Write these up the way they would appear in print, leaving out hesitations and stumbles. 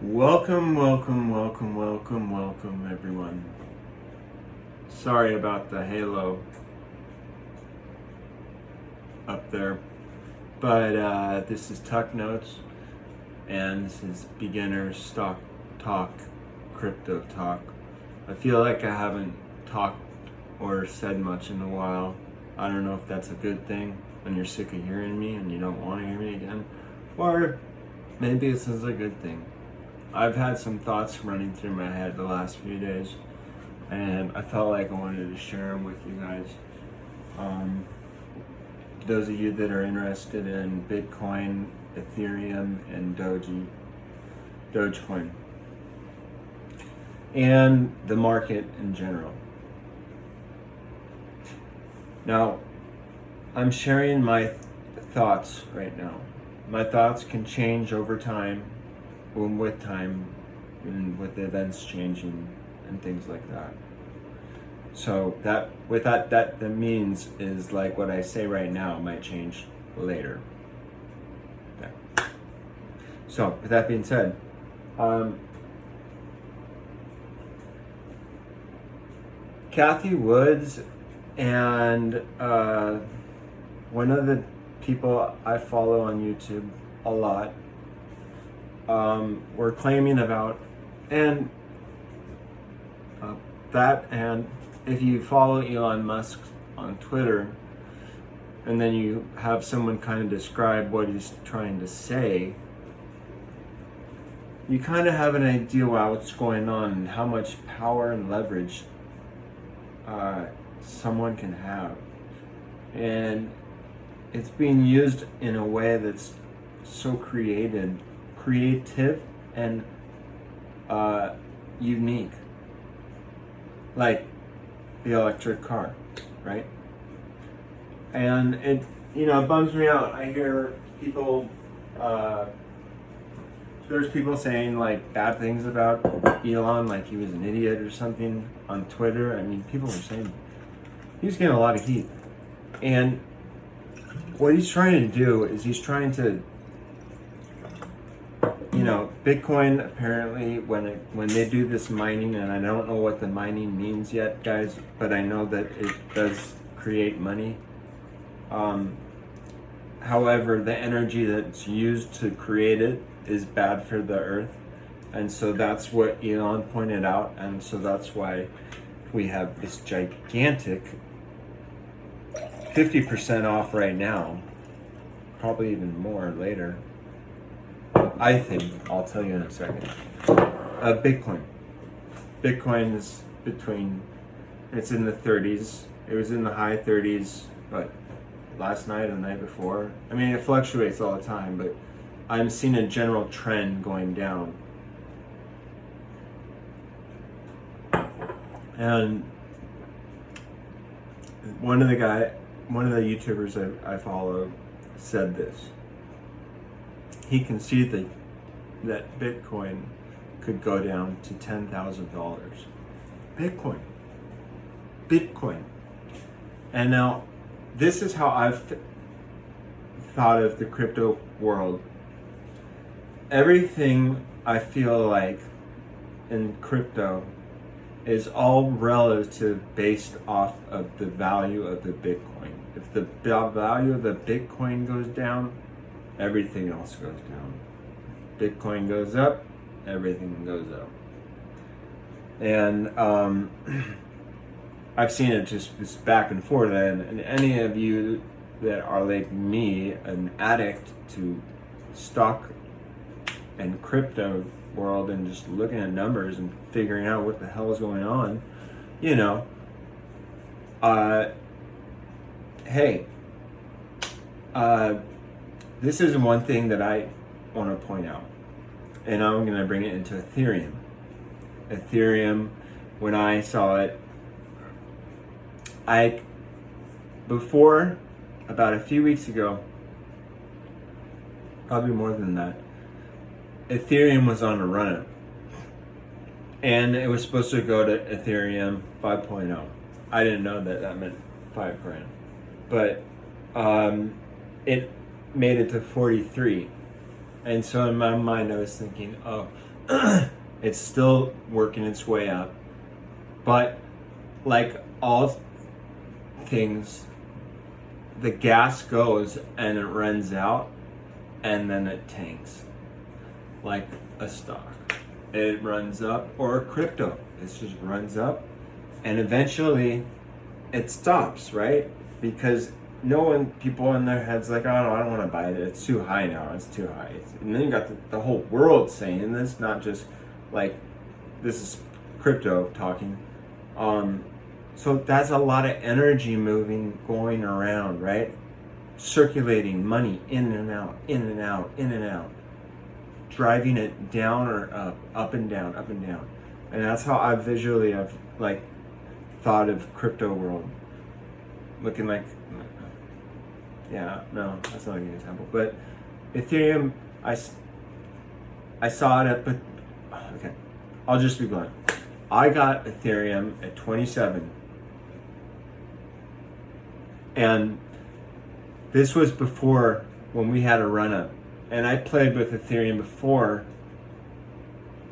Welcome, everyone. Sorry about the halo up there, but this is Tuck Notes, and this is beginner stock talk, crypto talk. I feel like I haven't talked or said much in a while. I don't know if that's a good thing when you're sick of hearing me and you don't want to hear me again, or maybe this is a good thing. I've had some thoughts running through my head the last few days, and I felt like I wanted to share them with you guys. Those of you that are interested in Bitcoin, Ethereum, and Dogecoin, and the market in general. Now, I'm sharing my thoughts right now. My thoughts can change over time, with time, and with events changing and things like that. So that means is like what I say right now might change later. Okay. So with that being said, Kathy Woods and one of the people I follow on YouTube a lot were claiming about, and that, and if you follow Elon Musk on Twitter and then you have someone kind of describe what he's trying to say, you kind of have an idea about what's going on and how much power and leverage someone can have. And it's being used in a way that's so creative and unique, like the electric car, right? And it bums me out. I hear people, there's people saying like bad things about Elon, like he was an idiot or something on Twitter. I mean, people were saying he was getting a lot of heat, and what he's trying to do is he's trying to, Bitcoin apparently when they do this mining, and I don't know what the mining means yet, guys, but I know that it does create money. However, the energy that's used to create it is bad for the earth, and so that's what Elon pointed out, and so that's why we have this gigantic 50% off right now, probably even more later. I think, I'll tell you in a second. Bitcoin is it's in the 30s. It was in the high 30s, but last night or the night before. I mean, it fluctuates all the time, but I'm seeing a general trend going down. And one of the YouTubers I follow said this. He conceded that Bitcoin could go down to $10,000. Bitcoin. And now, this is how I've thought of the crypto world. Everything I feel like in crypto is all relative based off of the value of the Bitcoin. If the value of the Bitcoin goes down, everything else goes down. Bitcoin goes up, everything goes up. And I've seen it just this back and forth. And any of you that are like me, an addict to stock and crypto world and just looking at numbers and figuring out what the hell is going on, hey, this is one thing that I want to point out, and I'm going to bring it into Ethereum. Ethereum, when I saw it, before, about a few weeks ago, probably more than that, Ethereum was on a run-up, and it was supposed to go to Ethereum 5.0. I didn't know that meant $5,000, but it made it to 43, and so in my mind I was thinking, oh, It's still working its way up. But like all things, the gas goes and it runs out and then it tanks. Like a stock. It runs up, or crypto. It just runs up and eventually it stops, right? Because people in their heads like, oh no, I don't want to buy it. It's too high now. It's too high. And then you got the whole world saying this, not just like, this is crypto talking. So that's a lot of energy going around, right? Circulating money in and out, in and out, in and out. Driving it down or up and down, up and down. And that's how I've like thought of crypto world. Looking like, yeah, no, that's not a good example. But Ethereum, I saw it at, but okay, I'll just be blunt. I got Ethereum at 27. And this was before when we had a run up. And I played with Ethereum before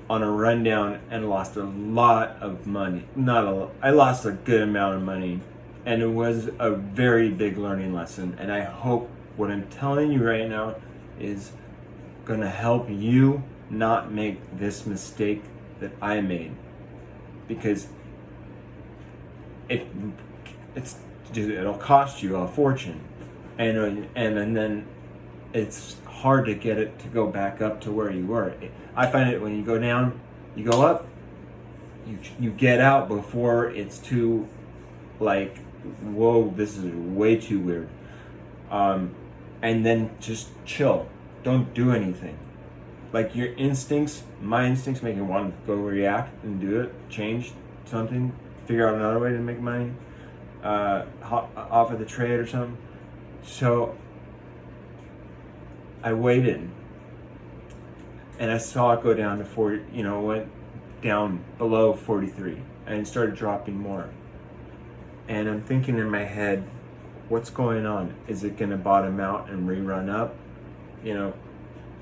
on a rundown and lost a lot of money. Not a lot. I lost a good amount of money. And it was a very big learning lesson. And I hope what I'm telling you right now is going to help you not make this mistake that I made. Because it'll cost you a fortune. And then it's hard to get it to go back up to where you were. I find it when you go down, you go up, you get out before it's too like, whoa, this is way too weird. And then just chill. Don't do anything. Like your instincts, my instincts make you want to go react and do it, change something, figure out another way to make money, off of the trade or something. So I waited and I saw it go down to 40, went down below 43 and it started dropping more. And I'm thinking in my head, what's going on? Is it going to bottom out and rerun up?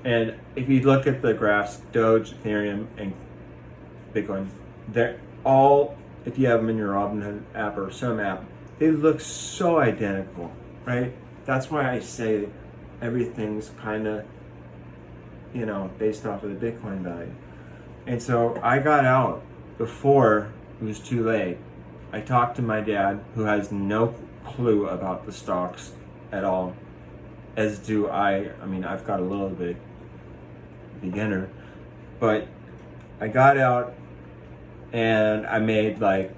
And if you look at the graphs, Doge, Ethereum, and Bitcoin, they're all, if you have them in your Robinhood app or some app, they look so identical, right? That's why I say everything's kind of, based off of the Bitcoin value. And so I got out before it was too late. I talked to my dad, who has no clue about the stocks at all, as do I. I mean, I've got a little bit beginner, but I got out and I made like,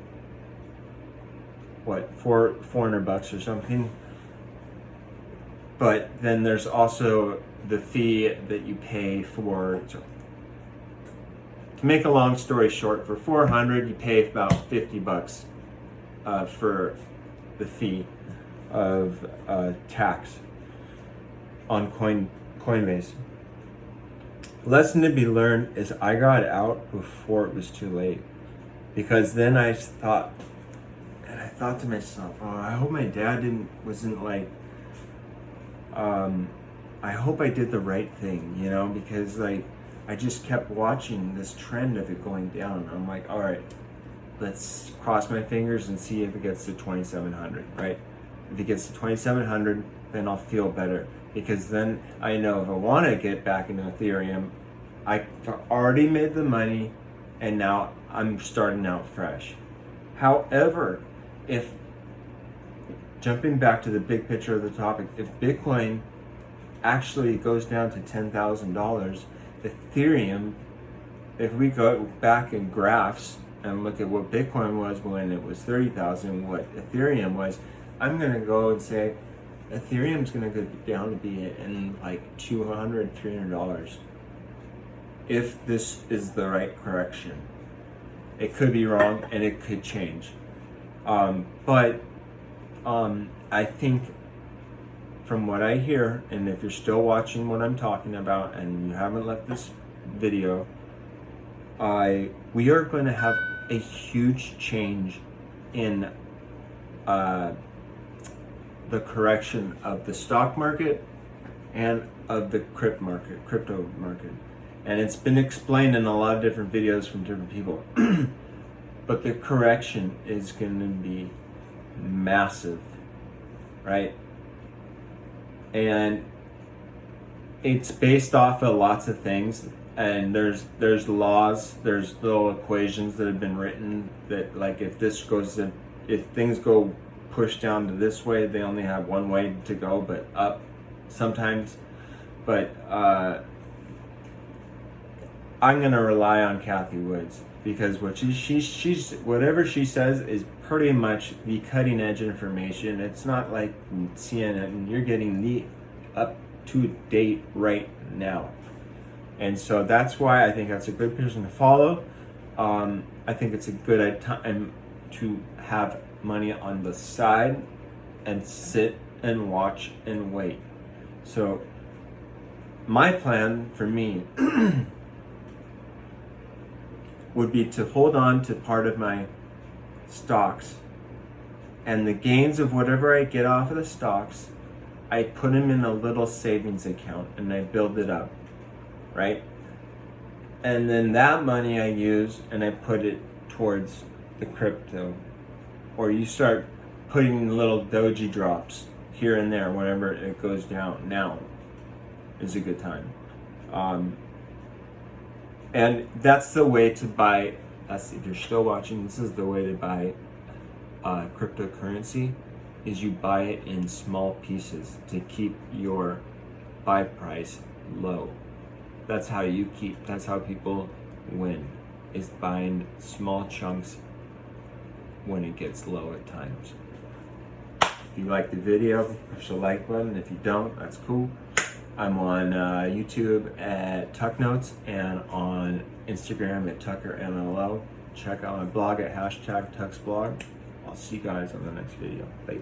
what, $400 or something. But then there's also the fee that you pay for. To make a long story short, for 400 you pay about $50 for the fee of tax on Coinbase. Lesson to be learned is I got out before it was too late, because then I thought to myself, oh, I hope my dad wasn't like, I hope I did the right thing, because like I just kept watching this trend of it going down. I'm like, all right, let's cross my fingers and see if it gets to 2,700, right? If it gets to 2,700, then I'll feel better, because then I know if I want to get back into Ethereum, I already made the money and now I'm starting out fresh. However, if, jumping back to the big picture of the topic, if Bitcoin actually goes down to $10,000, Ethereum, if we go back in graphs and look at what Bitcoin was when it was 30,000, what Ethereum was, I'm going to go and say Ethereum's going to go down to be in like $200, $300 if this is the right correction. It could be wrong and it could change. But I think from what I hear, and if you're still watching what I'm talking about and you haven't left this video, we are going to have a huge change in the correction of the stock market and of the crypto market. And it's been explained in a lot of different videos from different people. But the correction is going to be massive, right? And it's based off of lots of things, and there's laws, there's little equations that have been written that, like, if things go push down to this way, they only have one way to go, but up sometimes. But I'm gonna rely on Kathy Woods, because what she's whatever she says is pretty much the cutting edge information. It's not like CNN. You're getting the up to date right now, and so that's why I think that's a good person to follow. I think it's a good time to have money on the side and sit and watch and wait. So my plan for me would be to hold on to part of my stocks, and the gains of whatever I get off of the stocks, I put them in a little savings account and I build it up, right? And then that money I use and I put it towards the crypto. Or you start putting little doji drops here and there whenever it goes down. Now is a good time. And that's the way to buy, if you're still watching, this is the way to buy cryptocurrency, is you buy it in small pieces to keep your buy price low. That's how people win, is buying small chunks when it gets low at times. If you like the video, push the like button. If you don't, that's cool. I'm on YouTube at Tuck Notes and on Instagram at TuckerMLO. Check out my blog at #TucksBlog. I'll see you guys on the next video. Bye.